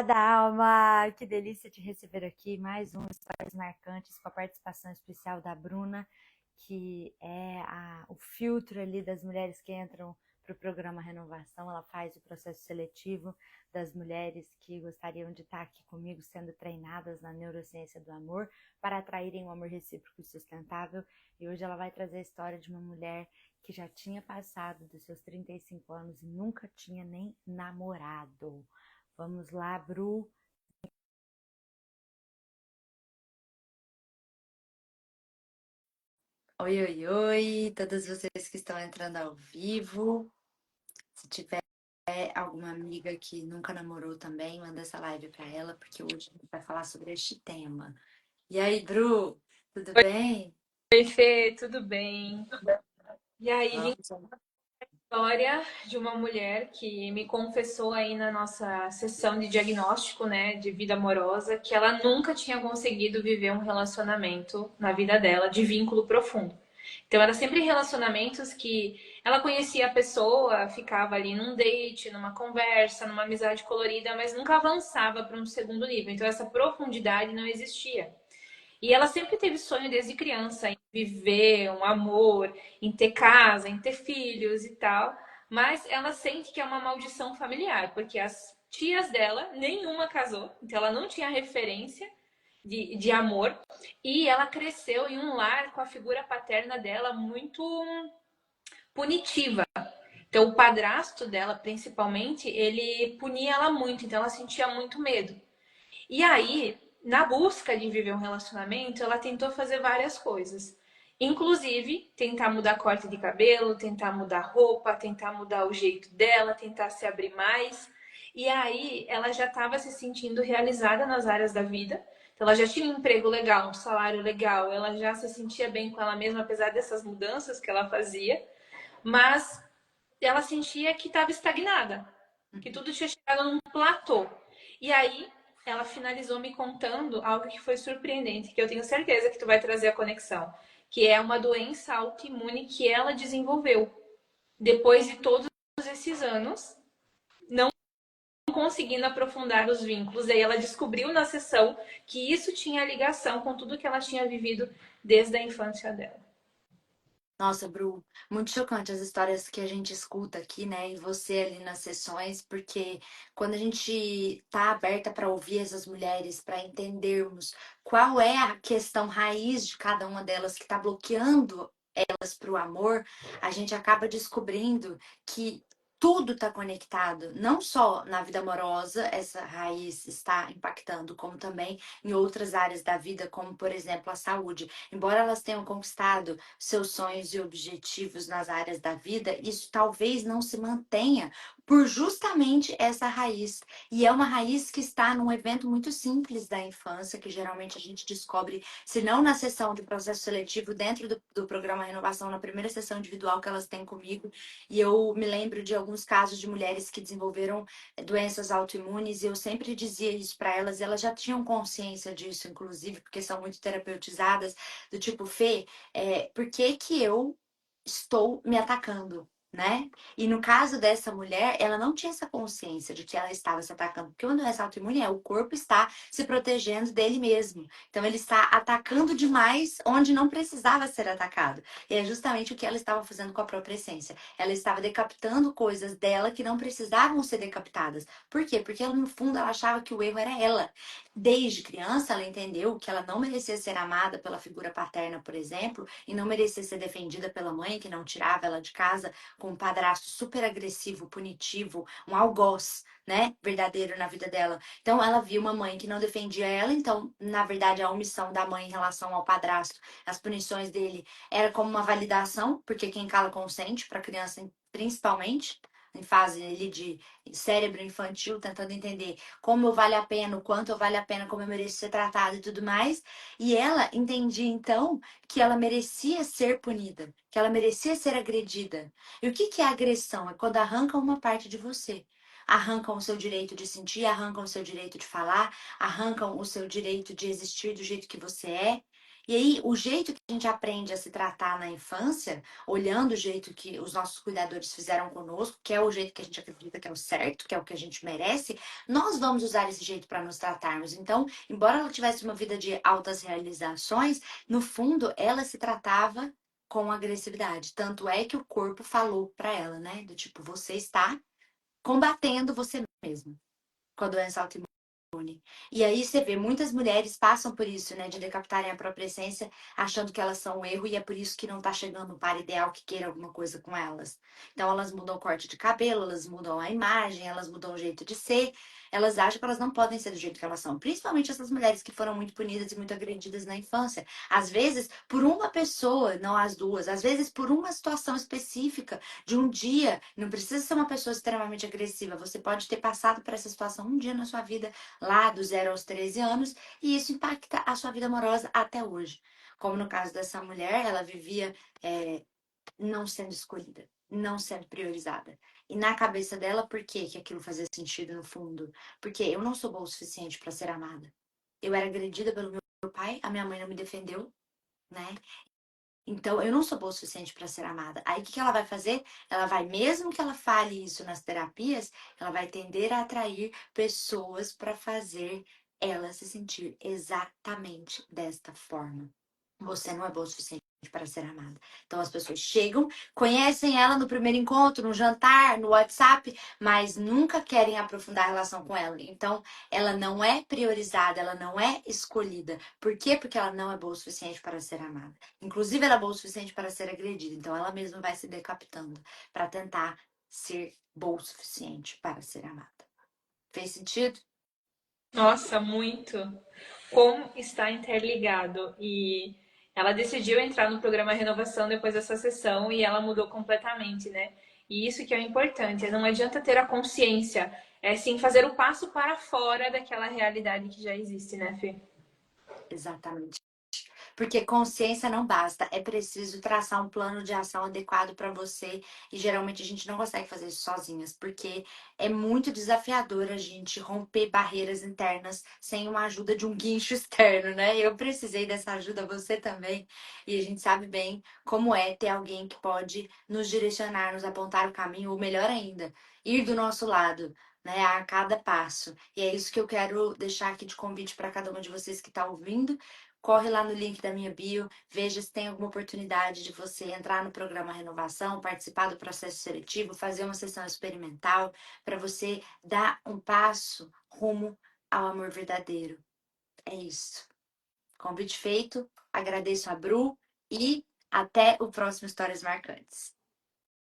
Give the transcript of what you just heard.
Da alma, que delícia te receber aqui. Mais um Histórias Marcantes com a participação especial da Bruna, que é o filtro ali das mulheres que entram para o programa Renovação. Ela faz o processo seletivo das mulheres que gostariam de estar aqui comigo, sendo treinadas na neurociência do amor para atraírem um amor recíproco e sustentável. E hoje ela vai trazer a história de uma mulher que já tinha passado dos seus 35 anos e nunca tinha nem namorado. Vamos lá, Bru. Oi, oi, oi, todas vocês que estão entrando ao vivo. Se tiver alguma amiga que nunca namorou também, manda essa live para ela, porque hoje a gente vai falar sobre este tema. E aí, Bru, tudo bem? Oi, Fê, tudo bem? E aí, vim Vamos. com a história de uma mulher que me confessou aí na nossa sessão de diagnóstico, né, de vida amorosa, que ela nunca tinha conseguido viver um relacionamento na vida dela de vínculo profundo. Então, era sempre relacionamentos que ela conhecia a pessoa, ficava ali num date, numa conversa, numa amizade colorida, mas nunca avançava para um segundo nível. Então, essa profundidade não existia. E ela sempre teve sonho desde criança em viver um amor, em ter casa, em ter filhos e tal. Mas ela sente que é uma maldição familiar, porque as tias dela, nenhuma casou, então ela não tinha referência de amor. E ela cresceu em um lar com a figura paterna dela muito punitiva. Então, o padrasto dela, principalmente, ele punia ela muito, então ela sentia muito medo. E aí, na busca de viver um relacionamento, ela tentou fazer várias coisas. Inclusive, tentar mudar corte de cabelo, tentar mudar roupa, tentar mudar o jeito dela, tentar se abrir mais. E aí, ela já estava se sentindo realizada nas áreas da vida. Então, ela já tinha um emprego legal, um salário legal, ela já se sentia bem com ela mesma, apesar dessas mudanças que ela fazia. Mas ela sentia que estava estagnada, que tudo tinha chegado num platô. E aí ela finalizou me contando algo que foi surpreendente, que eu tenho certeza que tu vai trazer a conexão, que é uma doença autoimune que ela desenvolveu depois de todos esses anos, não conseguindo aprofundar os vínculos. Aí ela descobriu na sessão que isso tinha ligação com tudo que ela tinha vivido desde a infância dela. Nossa, Bru, muito chocante as histórias que a gente escuta aqui, né? E você ali nas sessões, porque quando a gente tá aberta para ouvir essas mulheres, para entendermos qual é a questão raiz de cada uma delas que está bloqueando elas para o amor, a gente acaba descobrindo que tudo está conectado, não só na vida amorosa, essa raiz está impactando, como também em outras áreas da vida, como por exemplo a saúde. Embora elas tenham conquistado seus sonhos e objetivos nas áreas da vida, isso talvez não se mantenha por justamente essa raiz. E é uma raiz que está num evento muito simples da infância, que geralmente a gente descobre, se não na sessão de processo seletivo, dentro do programa Renovação, na primeira sessão individual que elas têm comigo. E eu me lembro de alguns casos de mulheres que desenvolveram doenças autoimunes, e eu sempre dizia isso para elas, e elas já tinham consciência disso, inclusive, porque são muito terapeutizadas, do tipo, Fê, por que que eu estou me atacando, né? E no caso dessa mulher, ela não tinha essa consciência de que ela estava se atacando, porque uma doença autoimune o corpo está se protegendo dele mesmo. Então ele está atacando demais onde não precisava ser atacado. E é justamente o que ela estava fazendo com a própria essência. Ela estava decapitando coisas dela que não precisavam ser decapitadas. Por quê? Porque ela, no fundo ela achava que o erro era ela. Desde criança, ela entendeu que ela não merecia ser amada pela figura paterna, por exemplo, e não merecia ser defendida pela mãe, que não tirava ela de casa, com um padrasto super agressivo, punitivo, um algoz, né, verdadeiro na vida dela. Então, ela viu uma mãe que não defendia ela, então, na verdade, a omissão da mãe em relação ao padrasto, as punições dele, era como uma validação, porque quem cala consente, para criança principalmente, em fase ali de cérebro infantil, tentando entender como eu vale a pena, o quanto eu vale a pena, como eu mereço ser tratada e tudo mais. E ela entendia então que ela merecia ser punida, que ela merecia ser agredida. E o que que é agressão? É quando arrancam uma parte de você. Arrancam o seu direito de sentir, arrancam o seu direito de falar, arrancam o seu direito de existir do jeito que você é. E aí, o jeito que a gente aprende a se tratar na infância, olhando o jeito que os nossos cuidadores fizeram conosco, que é o jeito que a gente acredita que é o certo, que é o que a gente merece, nós vamos usar esse jeito para nos tratarmos. Então, embora ela tivesse uma vida de altas realizações, no fundo, ela se tratava com agressividade. Tanto é que o corpo falou para ela, né? Do tipo, você está combatendo você mesma com a doença autoimune. E aí você vê, muitas mulheres passam por isso, né? De decapitarem a própria essência, achando que elas são um erro, e é por isso que não tá chegando um par ideal que queira alguma coisa com elas. Então elas mudam o corte de cabelo, elas mudam a imagem, elas mudam o jeito de ser. Elas acham que elas não podem ser do jeito que elas são. Principalmente essas mulheres que foram muito punidas e muito agredidas na infância. Às vezes, por uma pessoa, não as duas. Às vezes, por uma situação específica de um dia. Não precisa ser uma pessoa extremamente agressiva. Você pode ter passado por essa situação um dia na sua vida, lá do 0 aos 13 anos, e isso impacta a sua vida amorosa até hoje. Como no caso dessa mulher, ela vivia não sendo escolhida, não sendo priorizada. E na cabeça dela, por que que aquilo fazia sentido no fundo? Porque eu não sou boa o suficiente para ser amada. Eu era agredida pelo meu pai, a minha mãe não me defendeu, né? Então, eu não sou boa o suficiente para ser amada. Aí, o que que ela vai fazer? Ela vai, mesmo que ela fale isso nas terapias, ela vai tender a atrair pessoas para fazer ela se sentir exatamente desta forma. Você não é boa o suficiente para ser amada. Então as pessoas chegam, conhecem ela no primeiro encontro, no jantar, no WhatsApp, mas nunca querem aprofundar a relação com ela. Então ela não é priorizada, ela não é escolhida. Por quê? Porque ela não é boa o suficiente para ser amada. Inclusive ela é boa o suficiente para ser agredida. Então ela mesma vai se decapitando para tentar ser boa o suficiente para ser amada. Fez sentido? Nossa, muito. Como está interligado. E ela decidiu entrar no programa Renovação depois dessa sessão e ela mudou completamente, né? E isso que é o importante. Não adianta ter a consciência, é sim fazer o passo para fora daquela realidade que já existe, né, Fê? Exatamente. Porque consciência não basta, é preciso traçar um plano de ação adequado para você. E geralmente a gente não consegue fazer isso sozinhas, porque é muito desafiador a gente romper barreiras internas sem uma ajuda de um guincho externo, né? Eu precisei dessa ajuda, você também. E a gente sabe bem como é ter alguém que pode nos direcionar, nos apontar o caminho, ou melhor ainda, ir do nosso lado. Né, a cada passo. E é isso que eu quero deixar aqui de convite para cada uma de vocês que está ouvindo. Corre lá no link da minha bio, veja se tem alguma oportunidade de você entrar no programa Renovação, participar do processo seletivo, fazer uma sessão experimental, para você dar um passo rumo ao amor verdadeiro. É isso. Convite feito, agradeço a Bru e até o próximo Histórias Marcantes.